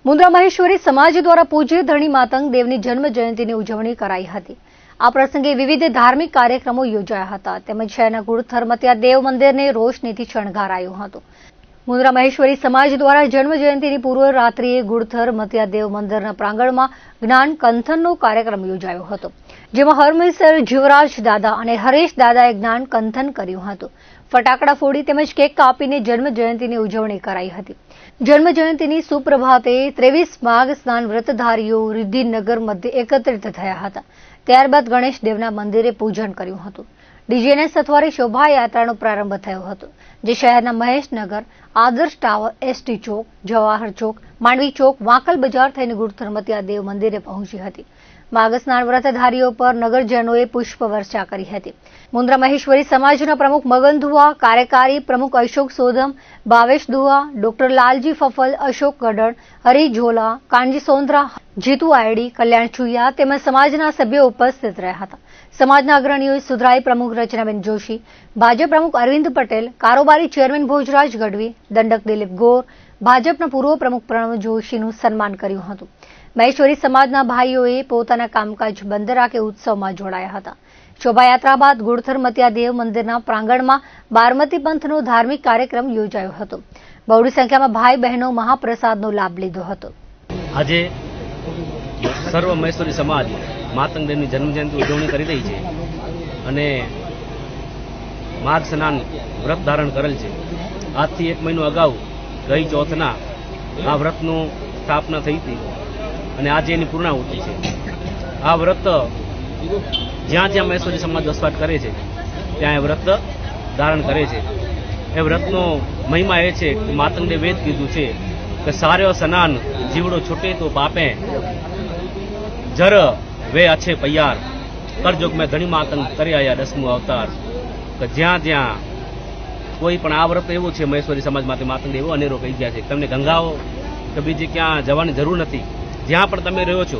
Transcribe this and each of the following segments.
મુન્દ્રા મહેશ્વરી સમાજ દ્વારા પૂજ્ય ધરણી માતંગ દેવની જન્મ જયંતિની ઉજવણી કરાઈ હતી। આ પ્રસંગે વિવિધ ધાર્મિક કાર્યક્રમો યોજાયા હતા તેમજ શહેરના ગુડથર મતિયા દેવ મંદિરને રોશનીથી શણગારાયું હતું। મુન્દ્રા મહેશ્વરી સમાજ દ્વારા જન્મ જયંતિની પૂર્વ રાત્રિએ ગુડથર મતિયા દેવ મંદિરના પ્રાંગણમાં જ્ઞાન કંથનનો કાર્યક્રમ યોજાયો હતો, જેમાં હરમિસર જીવરાજ દાદા અને હરેશ દાદાએ જ્ઞાન કંથન કર્યું હતું। ફટાકડા ફોડી તેમજ કેક કાપીને જન્મ જયંતિની ઉજવણી કરાઈ હતી। જન્મ જયંતિની સુપ્રભાતે 23 માઘ સ્નાન વ્રતધારીઓ રિદ્ધિનગર મધ્ય એકત્રિત થયા હતા। ત્યારબાદ ગણેશ દેવના મંદિરે પૂજન કર્યું હતું। ડીજેને સથવારે શોભાયાત્રાનો પ્રારંભ થયો હતો, જે શહેરના મહેશનગર, આદર્શ ટાવર, એસટી ચોક, જવાહર ચોક, માંડવી ચોક, વાંકલ બજાર થઈને ગુડથર મતિયા દેવ મંદિરે પહોંચી હતી। માઘ સ્નાન વ્રતધારીઓ પર નગરજનોએ પુષ્પ વર્ષા કરી હતી। મુન્દ્રા મહેશ્વરી સમાજના પ્રમુખ મગન દુઆ, કાર્યકારી પ્રમુખ અશોક સોધમ, ભાવેશ દુઆ, ડોક્ટર લાલજી ફફલ, અશોક ગઢડ, હરી ઝોલા, કાનજી સોંદરા, જીતુ આયડી, કલ્યાણ છુયા તેમજ સમાજના સભ્યો ઉપસ્થિત રહ્યા હતા। સમાજના અગ્રણીઓએ સુધરાઈ પ્રમુખ રચનાબેન જોશી, ભાજપ પ્રમુખ અરવિંદ પટેલ, કારોબારી ચેરમેન ભોજરાજ ગઢવી, દંડક દિલીપ ગોર, ભાજપના પૂર્વ પ્રમુખ પ્રણવ જોશીનું સન્માન કર્યું હતું। મહેશ્વરી સમાજના ભાઈઓએ પોતાના કામકાજ બંધ રાખી ઉત્સવમાં જોડાયા હતા। શોભાયાત્રા બાદ ગુડથર મતિયા દેવ મંદિરના પ્રાંગણમાં બારમતી પંથનો ધાર્મિક કાર્યક્રમ યોજાયો હતો। બહોળી સંખ્યામાં ભાઈ બહેનો મહાપ્રસાદનો લાભ લીધો હતો। આજે સર્વ મહેશ્વરી સમાજ માતંગ દેવની જન્મજયંતિ ઉજવણી કરી રહી છે અને માઘ સ્નાન વ્રત ધારણ કરેલ છે। આજથી 1 મહિનો અગાઉ ગઈ ચોથના આ વ્રતનું સ્થાપના થઈ હતી અને આજે એની પૂર્ણાહુતિ છે। આ વ્રત જ્યાં જ્યાં મહેશ્વરી સમાજ વસવાટ કરે છે ત્યાં એ વ્રત ધારણ કરે છે। એ વ્રતનો મહિમા એ છે કે માતંગે વેદ કીધું છે કે સાર્યો સ્નાન જીવડો છૂટે તો પાપે જર વે અછે પૈયાર કરજોગ મેં ધણી માતંગ કરી આયા 10મું અવતાર। કે જ્યાં જ્યાં કોઈ પણ આ વ્રત એવું છે મહેશ્વરી સમાજ માટે માતંગ એવો અનેરો કહી ગયા છે, તમને ગંગાઓ કે બીજે ક્યાં જવાની જરૂર નથી। જ્યાં પણ તમે રહ્યો છો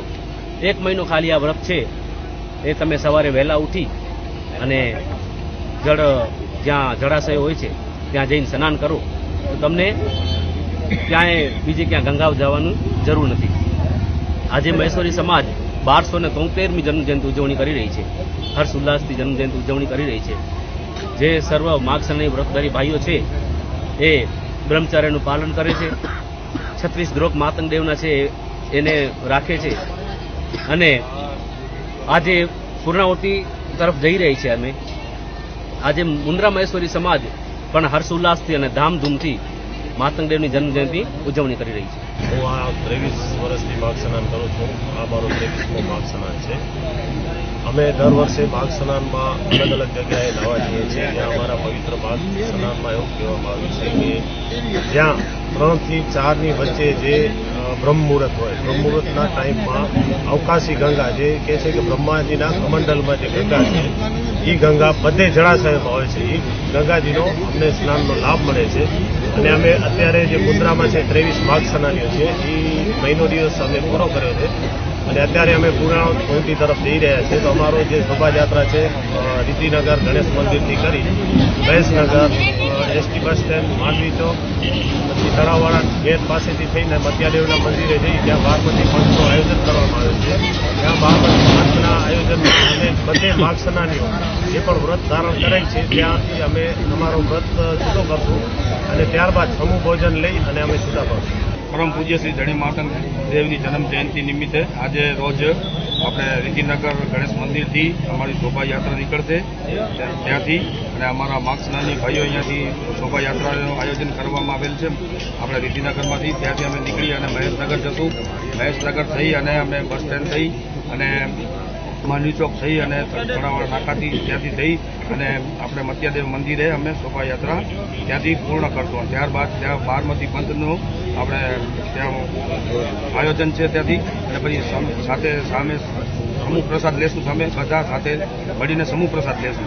1 મહિનો ખાલી આ વ્રત છે એ તમે સવારે વહેલા ઉઠી અને જ્યાં જળાશય હોય છે ત્યાં જઈને સ્નાન કરો તો તમને ક્યાંય બીજે ક્યાં ગંગાઓ જવાનું જરૂર નથી। આજે મહેશ્વરી સમાજ 1273મી જન્મજયંતિ ઉજવણી કરી રહી છે, હર્ષ ઉલ્લાસથી જન્મજયંતિ ઉજવણી કરી રહી છે। જે સર્વ માઘ સ્નાનની વ્રતધારી ભાઈઓ છે એ બ્રહ્મચર્યનું પાલન કરે છે, 36 દ્રોક માતંગ દેવના છે એને રાખે છે અને આજે પૂર્ણાહુતિ તરફ જઈ રહી છે। અમે આજે મુન્દ્રા મહેશ્વરી સમાજ પણ હર્ષોલ્લાસથી અને ધામધૂમથી માતંગ દેવની જન્મજયંતિ ઉજવણી કરી રહી છે। હું આ 23 વર્ષથી માઘ સ્નાન કરું છું। આ મારો 23મો માઘ સ્નાન છે। અમે દર વર્ષે માઘ સ્નાનમાં અલગ અલગ જગ્યાએ નાવા જઈએ છીએ, જ્યાં અમારા પવિત્ર માઘ સ્નાનમાં એવું કહેવામાં આવ્યું છે કે જ્યાં 3 થી 4ની વચ્ચે જે બ્રહ્મ મુહૂર્ત હોય, બ્રહ્મ મુહૂર્તના ટાઈમમાં અવકાશી ગંગા જે કહે છે કે બ્રહ્માજીના કમંડલમાં જે ગંગા છે એ ગંગા બધે જળાશયમાં હોય છે, એ ગંગાજીનો અમને સ્નાનનો લાભ મળે છે। અને અમે અત્યારે જે મુન્દ્રામાં છે 23 માઘ સ્નાનીઓ છે એ મહિનો દિવસ અમે પૂરો કર્યો છે અને અત્યારે અમે પૂર્ણાહુતિ તરફ જઈ રહ્યા છીએ। તો અમારો જે શોભાયાત્રા છે રિદ્ધિનગર ગણેશ મંદિરથી કરી મહેશનગર, એસટી બસ સ્ટેન્ડ, માંડવી ચોક, પછી તળાવવાળા ગેટ પાસેથી થઈને મતિયાદેવના મંદિરે જઈ ત્યાં બારમતી પંથનું આયોજન કરવામાં આવે છે। ત્યાં બારમતી પંથના આયોજન અને બધે માઘ સ્નાનીઓ જે પણ વ્રત ધારણ કરેલ છે ત્યાંથી અમે અમારો વ્રત છૂટો કરશું અને ત્યારબાદ સમૂહ ભોજન લઈ અને અમે છૂટા પડશું। પરમ પૂજ્ય શ્રી ધણી માતંગ દેવની જન્મ જયંતિ નિમિત્તે આજે રોજ આપણે રિદ્ધિનગર ગણેશ મંદિરથી અમારી શોભાયાત્રા નીકળશે ત્યાંથી અને અમારા માઘ સ્નાની ભાઈઓ અહીંયાથી શોભાયાત્રાનું આયોજન કરવામાં આવેલ છે। આપણે રિદ્ધિનગરમાંથી ત્યાંથી અમે નીકળી અને મહેશનગર જશું। મહેશનગર થઈ અને અમે બસ સ્ટેન્ડ થઈ અને માંડવી ચોક થઈ અને તળાવવાળા નાકાથી ત્યાંથી થઈ અને આપણે મતિયાદેવ મંદિરે અમે શોભાયાત્રા ત્યાંથી પૂર્ણ કરશું। ત્યારબાદ ત્યાં બારમતી પંથનું આપણે ત્યાં આયોજન છે ત્યાંથી અને પછી સામે સમૂહ પ્રસાદ લેશું। તમે બધા સાથે મળીને સમૂહ પ્રસાદ લેશું।